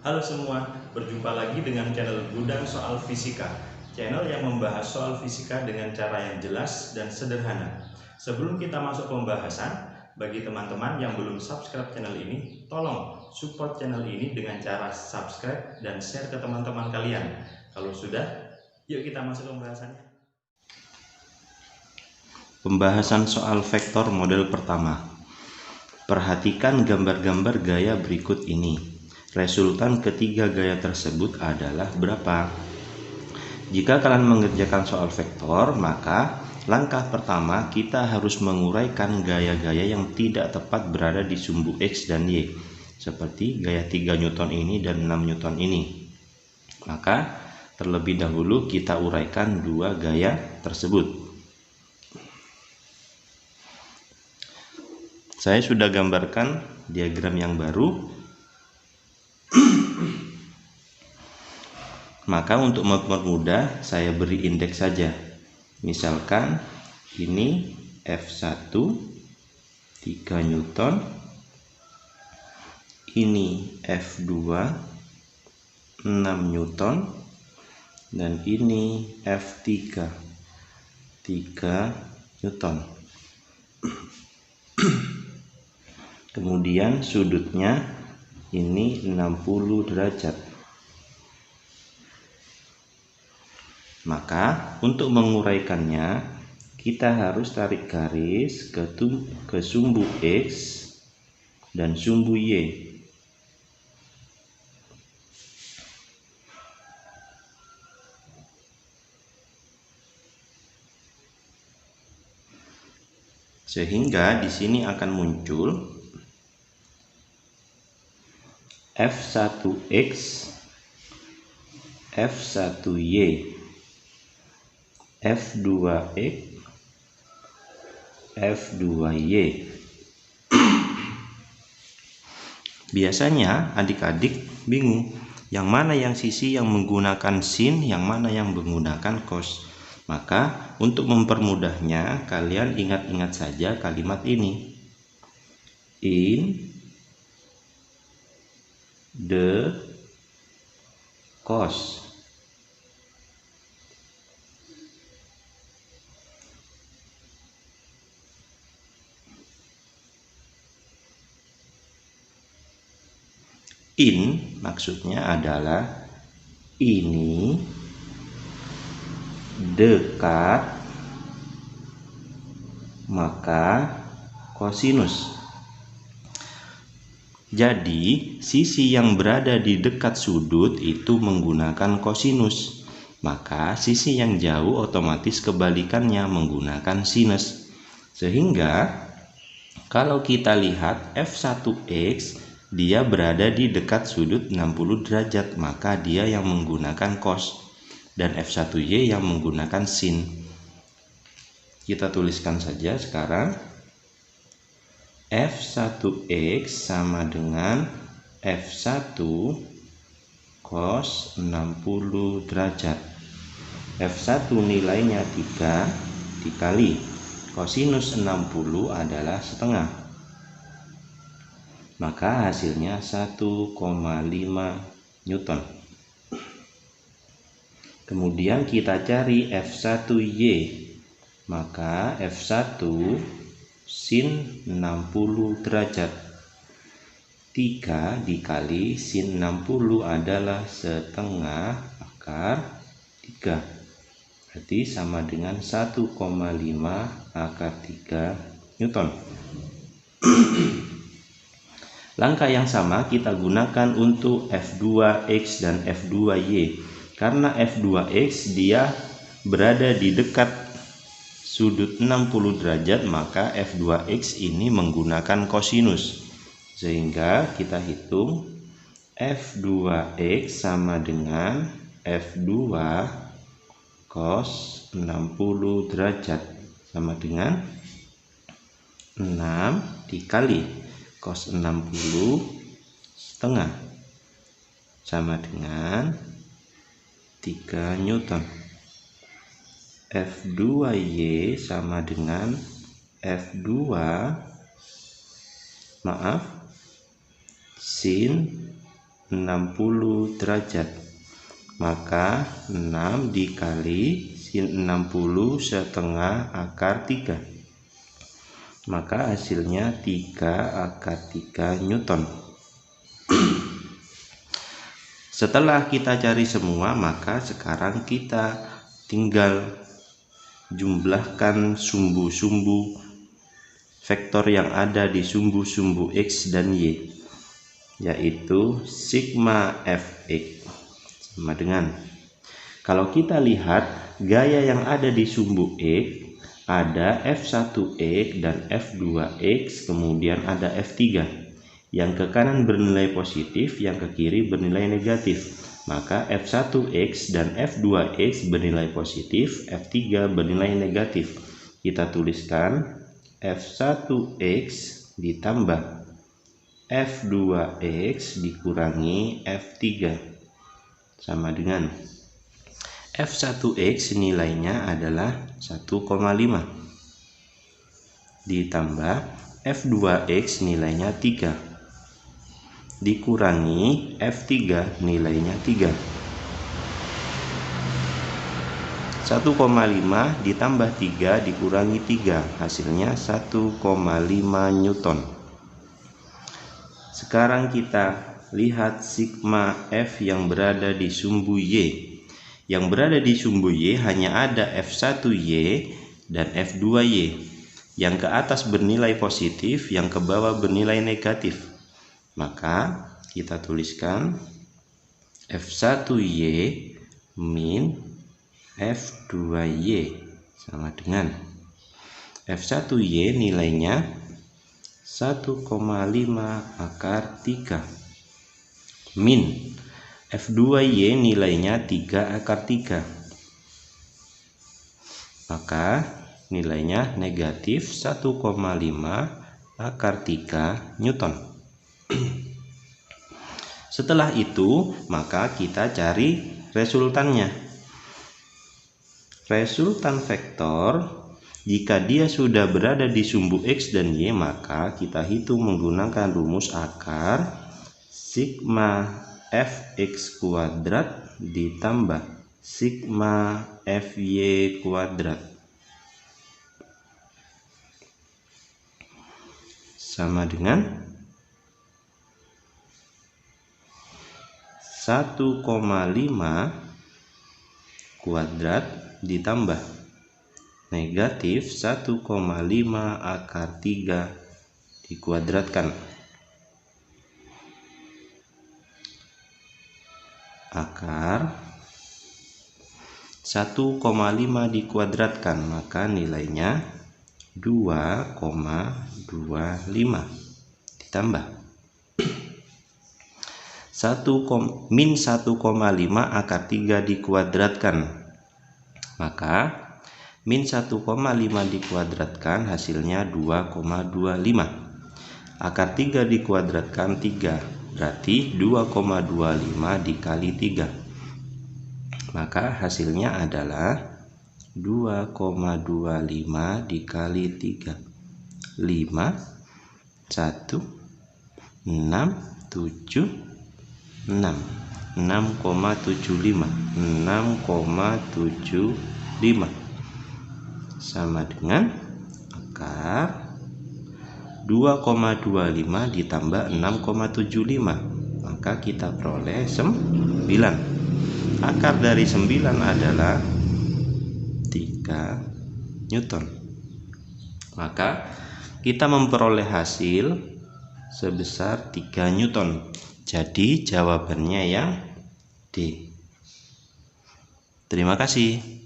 Halo semua, berjumpa lagi dengan channel Gudang Soal Fisika, channel yang membahas soal fisika dengan cara yang jelas dan sederhana. Sebelum kita masuk pembahasan, bagi teman-teman yang belum subscribe channel ini, tolong support channel ini dengan cara subscribe dan share ke teman-teman kalian. Kalau sudah, yuk kita masuk pembahasannya. Pembahasan soal vektor model pertama. Perhatikan gambar-gambar gaya berikut ini. Resultan ketiga gaya tersebut adalah berapa? Jika kalian mengerjakan soal vektor, maka langkah pertama kita harus menguraikan gaya-gaya yang tidak tepat berada di sumbu X dan Y, seperti gaya 3 Newton ini dan 6 Newton ini. Maka terlebih dahulu kita uraikan dua gaya tersebut. Saya sudah gambarkan diagram yang baru. Maka untuk mempermudah saya beri indeks saja. Misalkan ini F1 3 Newton, ini F2 6 Newton, dan ini F3 3 Newton. Kemudian sudutnya ini 60 derajat. Maka untuk menguraikannya kita harus tarik garis ke sumbu X dan sumbu Y. Sehingga di sini akan muncul F1X, F1Y, F2X, F2Y. Biasanya adik-adik bingung yang mana yang sisi yang menggunakan sin, yang mana yang menggunakan cos. Maka untuk mempermudahnya kalian ingat-ingat saja kalimat ini. In the cos. In maksudnya adalah ini dekat, maka kosinus. Jadi sisi yang berada di dekat sudut itu menggunakan kosinus, maka sisi yang jauh otomatis kebalikannya menggunakan sinus. Sehingga kalau kita lihat F1X dia berada di dekat sudut 60 derajat, maka dia yang menggunakan cos, dan F1Y yang menggunakan sin. Kita tuliskan saja sekarang. F1X sama dengan F1 cos 60 derajat. F1 nilainya 3 dikali kosinus 60 adalah setengah. Maka hasilnya 1,5 Newton. Kemudian kita cari F1Y. Maka F1 sin 60 derajat. 3 dikali sin 60 adalah setengah akar 3. Berarti sama dengan 1,5 akar 3 Newton. Langkah yang sama kita gunakan untuk F2X dan F2Y. Karena F2X dia berada di dekat sudut 60 derajat, maka F2X ini menggunakan kosinus. Sehingga kita hitung F2X sama dengan F2 cos 60 derajat sama dengan 6 dikali cos 60 setengah sama dengan 3 Newton. F2Y sama dengan F2 sin 60 derajat. Maka 6 dikali sin 60 setengah akar 3. Maka hasilnya 3 akar 3 Newton. Setelah kita cari semua, maka sekarang kita tinggal jumlahkan sumbu-sumbu vektor yang ada di sumbu-sumbu X dan Y, yaitu sigma Fx sama dengan, kalau kita lihat gaya yang ada di sumbu X ada F1X dan F2X, kemudian ada F3. Yang ke kanan bernilai positif, yang ke kiri bernilai negatif. Maka F1X dan F2X bernilai positif, F3 bernilai negatif. Kita tuliskan F1X ditambah F2X dikurangi F3 sama dengan F1X nilainya adalah 1,5 ditambah F2X nilainya 3 dikurangi F3 nilainya 3. 1,5 ditambah 3 dikurangi 3, hasilnya 1,5 Newton. Sekarang kita lihat sigma F yang berada di sumbu Y. Yang berada di sumbu Y hanya ada F1Y dan F2Y. Yang ke atas bernilai positif, yang ke bawah bernilai negatif. Maka kita tuliskan F1Y min F2Y sama dengan F1Y nilainya 1,5 akar 3 min F2Y nilainya 3 akar 3. Maka nilainya negatif 1,5 akar 3 Newton. Setelah itu, maka kita cari resultannya. Resultan vektor, jika dia sudah berada di sumbu X dan Y, maka kita hitung menggunakan rumus akar sigma Fx kuadrat ditambah sigma Fy kuadrat sama dengan 1,5 kuadrat ditambah negatif 1,5 akar 3 dikuadratkan. Akar 1,5 dikuadratkan, maka nilainya 2,25 ditambah min 1,5 akar 3 dikuadratkan, maka min 1,5 dikuadratkan hasilnya 2,25. Akar 3 dikuadratkan 3, berarti 2,25 dikali 3. Maka hasilnya adalah 2,25 dikali 3. 5, 1, 6, 7, 6. 6,75 sama dengan akar 2,25 ditambah 6,75, maka kita peroleh 9. Akar dari 9 adalah 3 Newton. Maka kita memperoleh hasil sebesar 3 Newton. Jadi jawabannya yang D. Terima kasih.